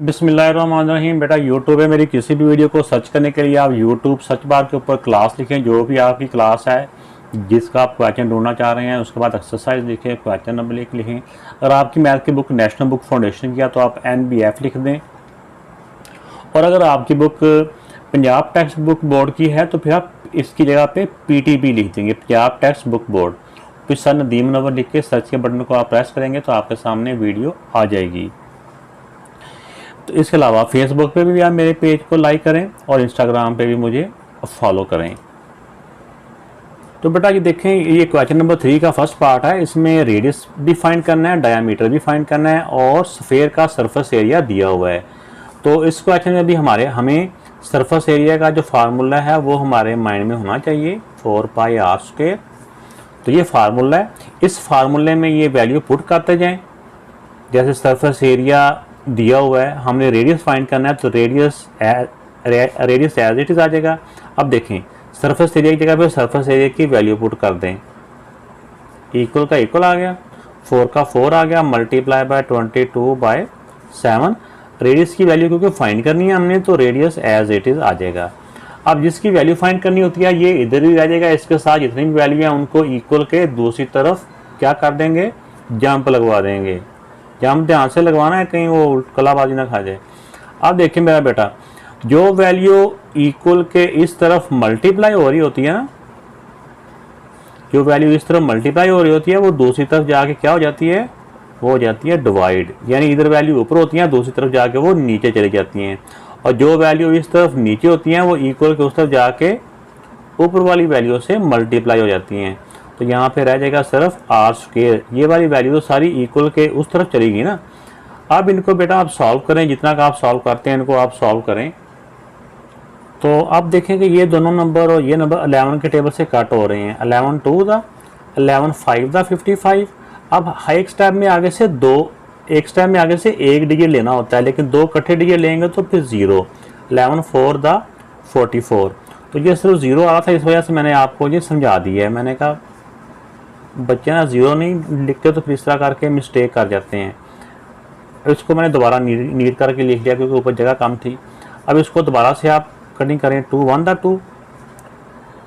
बिस्मिल्लाहिर्रहमानिर्रहीम। बेटा यूट्यूब है, मेरी किसी भी वीडियो को सर्च करने के लिए आप यूट्यूब सर्च बार के ऊपर क्लास लिखें, जो भी आपकी क्लास है जिसका आप क्वेश्चन ढूंढना चाह रहे हैं, उसके बाद एक्सरसाइज लिखें, क्वेश्चन नंबर लिखें। अगर आपकी मैथ की बुक नेशनल बुक फाउंडेशन की है तो आप NBF लिख दें, और अगर आपकी book Punjab text book board की है तो फिर आप इसकी जगह पे PTB लिख देंगे, पंजाब टेक्स्ट बुक बोर्ड। फिर सर नदीम नंबर लिख के सर्च के बटन को आप प्रेस करेंगे तो आपके सामने वीडियो आ जाएगी। तो इसके अलावा फेसबुक पे भी आप मेरे पेज को लाइक करें और इंस्टाग्राम पे भी मुझे फॉलो करें। तो बेटा ये देखें, ये क्वेश्चन नंबर 3 का फर्स्ट पार्ट है। इसमें रेडियस भी फाइंड करना है, डायामीटर भी फाइंड करना है और स्फीयर का सरफेस एरिया दिया हुआ है। तो इस क्वेश्चन में भी हमें सरफेस एरिया का जो फार्मूला है वो हमारे माइंड में होना चाहिए, 4πr²। तो ये फार्मूला है, इस फार्मूले में ये वैल्यू पुट करते जाएं। जैसे सरफेस एरिया दिया हुआ है, हमने रेडियस फाइंड करना है तो रेडियस एज इट इज आ जाएगा। अब देखें, सरफेस एरिया की जगह पे सरफेस एरिया की वैल्यू पुट कर दें। इक्वल का इक्वल आ गया, 4 का 4 आ गया, मल्टीप्लाई बाय 22/7। रेडियस की वैल्यू क्योंकि फाइंड करनी है हमने तो रेडियस एज इट इज आ जाएगा। अब जिसकी वैल्यू फाइंड करनी होती है ये इधर ही रह जाएगा, इसके साथ जितनी भी वैल्यू है उनको इक्वल के दूसरी तरफ क्या कर देंगे, जंप लगवा देंगे। जंप ध्यान से लगवाना है, कहीं वो कलाबाजी ना खा जाए। अब देखिए मेरा बेटा, जो वैल्यू इक्वल के इस तरफ मल्टीप्लाई हो रही होती है ना, जो वैल्यू इस तरफ मल्टीप्लाई हो रही होती है वो दूसरी तरफ जाके क्या हो जाती है, वो हो जाती है डिवाइड। यानी इधर वैल्यू ऊपर होती है, दूसरी तरफ जाके वो नीचे चली जाती हैं। और जो वैल्यू इस तरफ नीचे होती हैं वो इक्वल के उस तरफ जाके ऊपर वाली वैल्यू से मल्टीप्लाई हो जाती हैं। तो यहाँ पे रह जाएगा सिर्फ r²। ये वाली वैल्यू तो सारी इक्वल के उस तरफ चलेगी ना। अब इनको बेटा आप सॉल्व करें, जितना का आप सॉल्व करते हैं इनको आप सॉल्व करें। तो आप देखें कि ये दोनों नंबर और ये नंबर 11 के टेबल से कट हो रहे हैं। 11 2 दा, 11 5 दा 55। अब एक स्टेप में आगे से एक स्टेप में आगे से एक डिजिट लेना होता है, लेकिन दो इकट्ठे डिजिट लेंगे तो फिर 0। 11 4 दा 44। तो ये सिर्फ 0 आ रहा था, इस वजह से मैंने आपको ये समझा दिया है। मैंने कहा बच्चे ना 0 नहीं लिखते तो फिर इस तरह करके मिस्टेक कर जाते हैं। इसको मैंने दोबारा नीट करके लिख दिया क्योंकि ऊपर जगह कम थी। अब इसको दोबारा से आप कटिंग करें, 2 1 दा 2,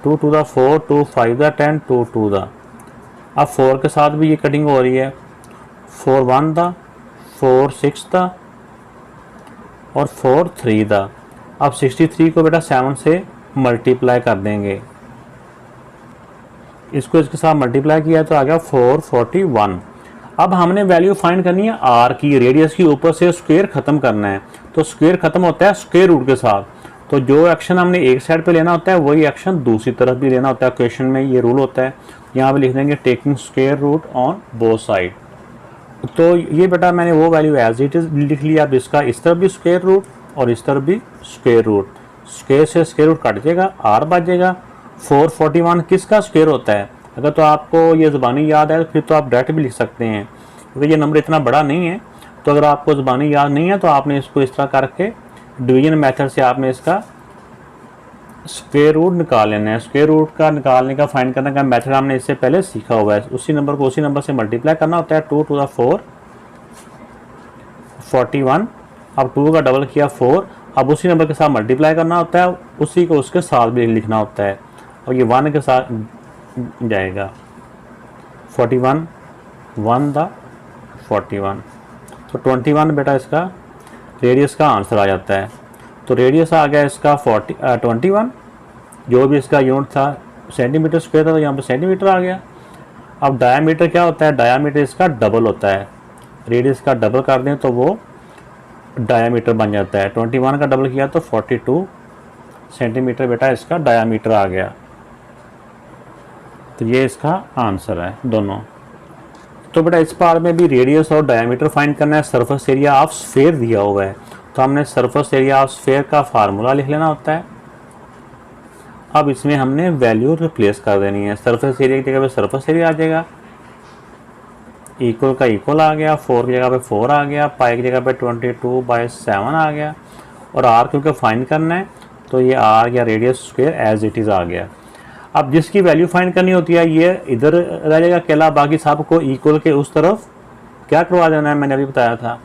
2 2 दा 4, 2 5 दा 10, 2 2 दा। अब 4 के साथ भी ये कटिंग हो रही है, 4 1 दा, 4 6 दा और 4 3 दा। अब 63 को बेटा 7 से मल्टीप्लाई कर देंगे, इसको इसके साथ मल्टीप्लाई किया तो आ गया 441। अब हमने वैल्यू फाइंड करनी है r की, रेडियस की। ऊपर से स्क्वायर खत्म करना है, तो स्क्वायर खत्म होता है स्क्वायर रूट के साथ। तो जो एक्शन हमने एक साइड पे लेना होता है वही एक्शन दूसरी तरफ भी लेना होता है। क्वेश्चन में ये रूल होता है, यहाँ पे लिख देंगे taking square root on both side. तो ये बेटा मैंने वो वैल्यू एज इट इज लिख लिया। अब इसका इस तरफ भी स्क्वायर रूट और इस तरफ भी स्क्वायर रूट, स्क्वायर से स्क्वायर रूट कट जाएगा, r बच जाएगा। 441 किसका स्क्वायर होता है? अगर तो आपको ये ज़बानी याद है फिर तो आप डायरेक्ट भी लिख सकते हैं, क्योंकि ये नंबर इतना बड़ा नहीं है। तो अगर आपको ज़बानी याद नहीं है तो आपने इसको इस तरह करके डिवीजन मेथड से आपने इसका स्क्वायर रूट निकाल लेना है। स्क्वायर रूट का निकालने का फाइंड करने का मेथड हमने इससे पहले सीखा हुआ है। उसी नंबर को उसी नंबर से मल्टीप्लाई करना होता है। 2 2 4 41। अब 2 का डबल किया 4। अब उसी नंबर के साथ मल्टीप्लाई करना होता है, उसी को उसके साथ भी लिखना होता है। और ये 1 के साथ जाएगा, 41 1 दा 41। तो 21 बेटा इसका रेडियस का आंसर आ जाता है। तो रेडियस आ गया इसका 21। जो भी इसका यूनिट था सेंटीमीटर स्क्वायर था, तो यहाँ पे सेंटीमीटर आ गया। अब डायामीटर क्या होता है? डायामीटर इसका डबल होता है। रेडियस का डबल कर दें तो वो डायामीटर बन जाता है। 21 का डबल किया तो 42 सेंटीमीटर बेटा इसका डायामीटर आ गया। तो ये इसका आंसर है दोनों। तो बेटा इस पार्ट में भी रेडियस और डायमीटर फाइंड करना है। सरफेस एरिया ऑफ स्फीयर दिया हुआ है, तो हमने सरफेस एरिया ऑफ स्फीयर का फार्मूला लिख लेना होता है। अब इसमें हमने वैल्यू रिप्लेस कर देनी है। सरफेस एरिया की जगह पे सरफेस एरिया आ जाएगा, इक्वल का इक्वल आ गया, 4 की जगह पे 4 आ गया, पाई की जगह पे 22/7 आ गया। और r क्योंकि फाइंड करना है तो ये r या radius square as it is आ गया। अब जिसकी वैल्यू फाइंड करनी होती है ये इधर रह जाएगा अकेला, बाकी सब को इक्वल के उस तरफ क्या करवा देना है, मैंने अभी बताया था।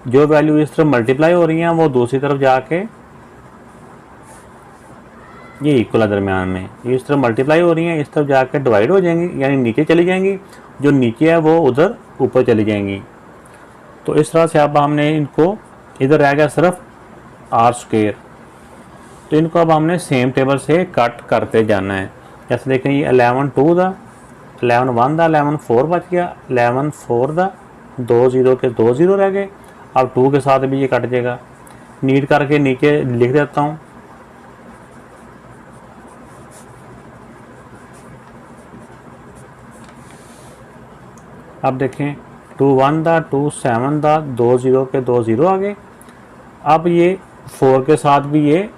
जो वैल्यू इस तरफ मल्टीप्लाई हो रही हैं वो दूसरी तरफ जाके ये इक्वल है दरमियान में, ये इस तरफ मल्टीप्लाई हो रही हैं, इस तरफ जाके डिवाइड हो जाएंगी, यानी नीचे चली जाएंगी, जो नीचे है वो उधर ऊपर चली जाएंगी। तो इस तरह से अब हमने इनको, इधर रह गया सिर्फ आर स्क्वायर, तो इनको अब हमने सेम टेबल से कट करते जाना है। जैसे देखें ये 11 2 दा, 11 1 दा, 11 4 बच गया, 11 4 दा, 2 0 के 2 0 रह गए। अब 2 के साथ भी ये कट जाएगा। नीट करके नीचे लिख देता हूँ, अब देखें 2 1 दा, 2 7 दा, 2 0 के 2 0 आ गए। अब ये 4 के साथ भी ये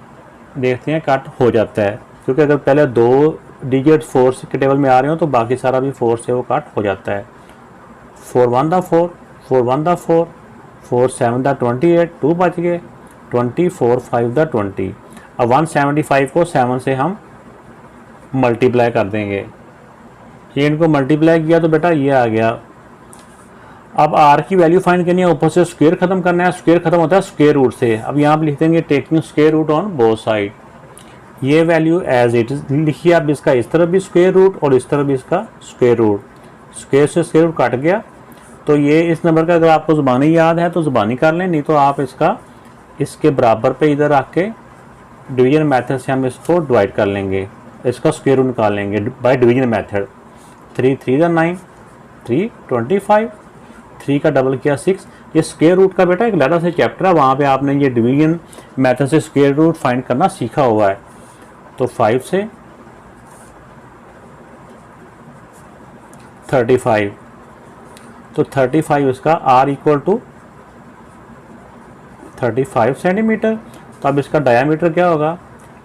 देखते हैं कट हो जाता है, क्योंकि अगर पहले 2 डिजिट 4 के टेबल में आ रहे हो तो बाकी सारा भी 4 से वो कट हो जाता है। 4 1 दा 4, 4 1 दा 4, 4 7 दा 28, 2 बच गए, 20 4 5 दा 20। अब 175 को 7 से हम मल्टीप्लाई कर देंगे। ये इनको मल्टीप्लाई किया तो बेटा ये आ गया। अब आर की वैल्यू फाइंड करनी है, ऊपर से स्क्वायर खत्म करना है, स्क्वायर खत्म होता है स्क्वायर रूट से। अब यहाँ पे लिख देंगे taking square root on both side. ये वैल्यू एज इट इज लिखिए। अब इसका इस तरफ भी स्क्वायर रूट और इस तरफ भी इसका स्क्वायर रूट, स्क्वायर से स्क्वायर रूट कट गया। तो ये इस नंबर का अगर आपको ज़ुबानी याद है तो ज़ुबानी कर लें, नहीं तो आप इसका इसके बराबर पे इधर रख के डिवीजन मेथड से हम इसको डिवाइड कर लेंगे, इसका स्क्वायर रूट निकाल लेंगे बाय डिवीजन मेथड। 3 3 दा 9, 3 25, 3 का डबल किया 6। ये स्क्वायर रूट का बेटा एक अलग से चैप्टर है, वहाँ पे आपने ये डिवीजन मेथड से स्क्वायर रूट फाइंड करना सीखा हुआ है। तो 5 से 35, तो 35 इसका r इक्वल टू 35 सेंटीमीटर। तो अब इसका डायामीटर क्या होगा,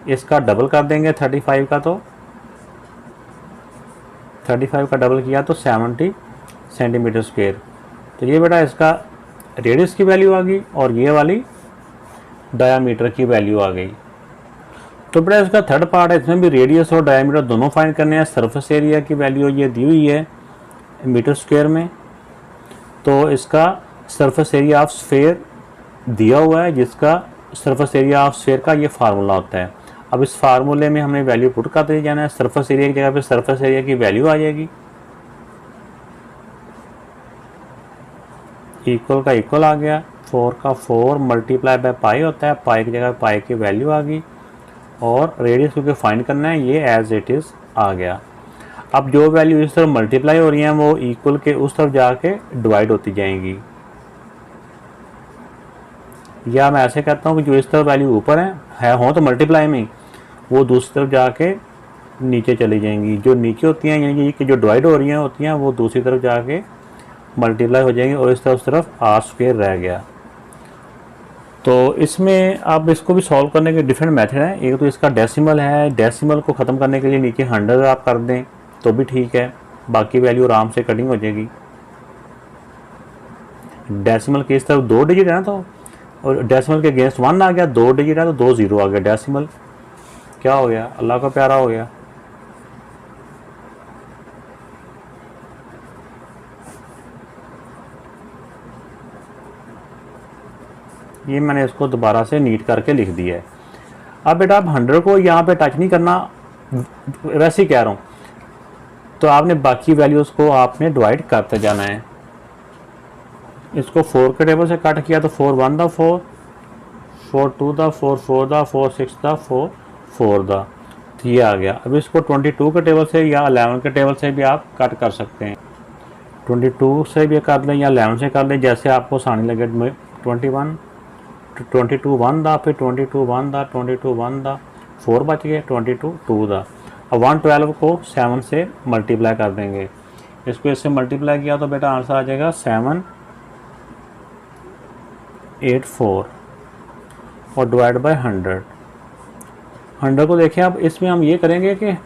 इसका डबल कर देंगे 35 का, तो 35 का डबल किया तो 70 सेंटीमीटर स्क्वायर। तो ये बेटा इसका रेडियस की वैल्यू आ गई और ये वाली डायामीटर की वैल्यू आ गई। तो बेटा इसका थर्ड पार्ट है, इसमें भी रेडियस और डायामीटर दोनों फाइंड करने हैं। सरफेस एरिया की वैल्यू ये दी हुई है मीटर स्क्वायर में, तो इसका सरफेस एरिया ऑफ स्फेयर दिया हुआ है, जिसका सरफेस एरिया ऑफ स्फेयर का ये फार्मूला होता है। अब इस फार्मूले में हमने वैल्यू पुट करते जाना है। सरफेस एरिया की जगह पे सरफेस एरिया की वैल्यू आ जाएगी, इक्वल का इक्वल आ गया, 4 का 4 मल्टीप्लाई बाय पाई होता है, पाई की जगह पाई की वैल्यू आ गई, और रेडियस क्योंकि फाइंड करना है ये एज इट इज़ आ गया। अब जो वैल्यू इस तरफ मल्टीप्लाई हो रही हैं वो इक्वल के उस तरफ जाके डिवाइड होती जाएंगी, या मैं ऐसे कहता हूँ कि जो इस तरफ वैल्यू ऊपर है हो तो मल्टीप्लाई में, वो दूसरी तरफ जाके नीचे चली जाएंगी। जो नीचे होती हैं यानी कि जो डिवाइड हो रही हैं होती हैं वो दूसरी तरफ जाके मल्टीप्लाई हो जाएंगी, और इस तरफ आर स्क्वायर रह गया। तो इसमें आप इसको भी सॉल्व करने के डिफरेंट मेथड हैं। एक तो इसका डेसिमल है, डेसिमल को ख़त्म करने के लिए नीचे 100 आप कर दें तो भी ठीक है, बाकी वैल्यू आराम से कटिंग हो जाएगी। डेसिमल के इस तरफ 2 डिजिट है ना, तो और डेसिमल के अगेंस्ट 1 आ गया, 2 डिजिट है तो 2 0 आ गया। डेसिमल क्या हो गया, अल्लाह का प्यारा हो गया। ये मैंने इसको दोबारा से नीट करके लिख दिया है। अब बेटा आप 100 को यहाँ पे टच नहीं करना, वैसे ही कह रहा हूँ, तो आपने बाकी वैल्यूज़ को आपने डिवाइड करते जाना है। इसको 4 के टेबल से कट किया तो 4 1 दा 4, 4 2 दा 4 4 दा 4 6 दा 4 4 दा, तो ये आ गया। अब इसको 22 के टेबल से या 11 के टेबल से भी आप कट कर सकते हैं। 22 से भी कर लें या 11 से कर लें, जैसे आपको आसानी लगे। 22 1 दा, फिर 22 1 दा, 22 1 दा, 4 बच गए, 22 2 दा। अब 112 को 7 से मल्टीप्लाई कर देंगे। इसको इससे मल्टीप्लाई किया तो बेटा आंसर आ जाएगा 784 और डिवाइड बाय 100। 100 को देखें, अब इसमें हम ये करेंगे कि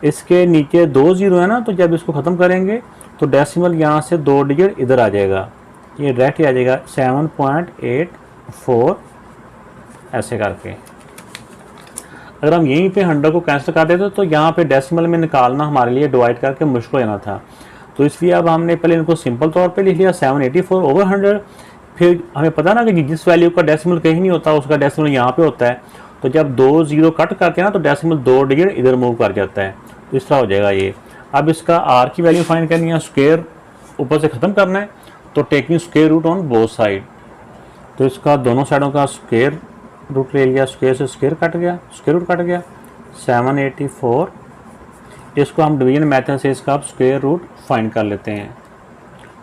इसके नीचे 2 0 है ना, तो जब इसको ख़त्म करेंगे तो डेसिमल यहाँ से 2 डिजिट इधर आ जाएगा, ये डायरेक्ट आ जाएगा 7.84 ऐसे करके। अगर हम यहीं पे 100 को कैंसिल कर देते तो यहाँ पे डेसिमल में निकालना हमारे लिए डिवाइड करके मुश्किल हो जाना था। तो इसलिए अब हमने पहले इनको सिंपल तौर पे लिख लिया 784 ओवर 100, फिर हमें पता ना कि जिस वैल्यू का डेसिमल कहीं नहीं होता उसका डेसिमल यहाँ पे होता है, तो जब 2 0 कट करते हैं ना तो डेसिमल 2 डिजिट इधर मूव कर जाता है, तो इस तरह हो जाएगा ये। अब इसका आर की वैल्यू फाइंड करनी है, स्क्वायर ऊपर से ख़त्म करना है, तो taking square root on both side, तो इसका दोनों साइडों का स्क्वायर रूट ले लिया, स्क्वायर से स्क्वायर कट गया, स्क्वायर रूट कट गया 784। इसको हम डिवीजन मेथड से इसका स्क्वायर रूट फाइंड कर लेते हैं।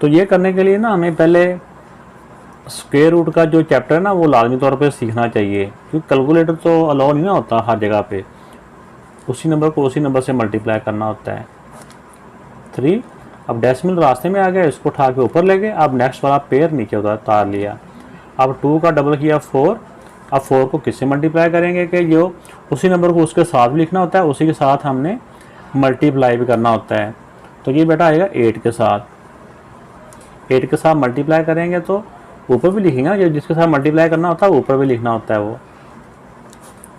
तो ये करने के लिए ना हमें पहले स्क्वायर रूट का जो चैप्टर है ना वो लाजमी तौर पे सीखना चाहिए, क्योंकि कैलकुलेटर तो अलाउ नहीं ना होता हर जगह पे, उसी नंबर को उसी नंबर से मल्टीप्लाई करना होता है 3। अब डेसिमल रास्ते में आ गया, इसको उठा के ऊपर ले गए। अब नेक्स्ट वाला पेयर नीचे उतार लिया। अब 2 का डबल किया 4। अब 4 को किससे मल्टीप्लाई करेंगे कि जो उसी नंबर को उसके साथ भी लिखना होता है, उसी के साथ हमने मल्टीप्लाई भी करना होता है। तो ये बेटा आएगा 8 के साथ, 8 के साथ मल्टीप्लाई करेंगे तो ऊपर भी लिखेंगे ना, जिसके साथ मल्टीप्लाई करना होता है ऊपर भी लिखना होता है वो।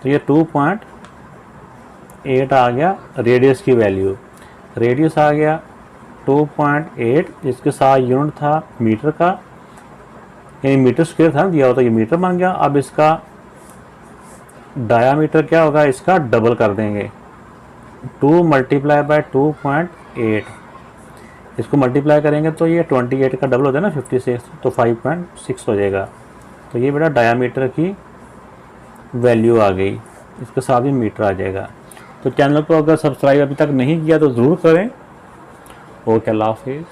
तो ये 2.8 आ गया रेडियस की वैल्यू, रेडियस आ गया 2.8, इसके साथ यूनिट था मीटर का, यानी मीटर स्क्वायर था दिया होता, ये मीटर बन गया। अब इसका डायामीटर क्या होगा, इसका डबल कर देंगे, 2 मल्टीप्लाई बाय 2.8, इसको मल्टीप्लाई करेंगे तो ये 28 का डबल होता है ना 56, तो 5.6 हो जाएगा। तो ये बेटा डायामीटर की वैल्यू आ गई, इसके साथ ही मीटर आ जाएगा। तो चैनल को अगर सब्सक्राइब अभी तक नहीं किया तो ज़रूर करें। ओके, अल्लाह हाफिज़।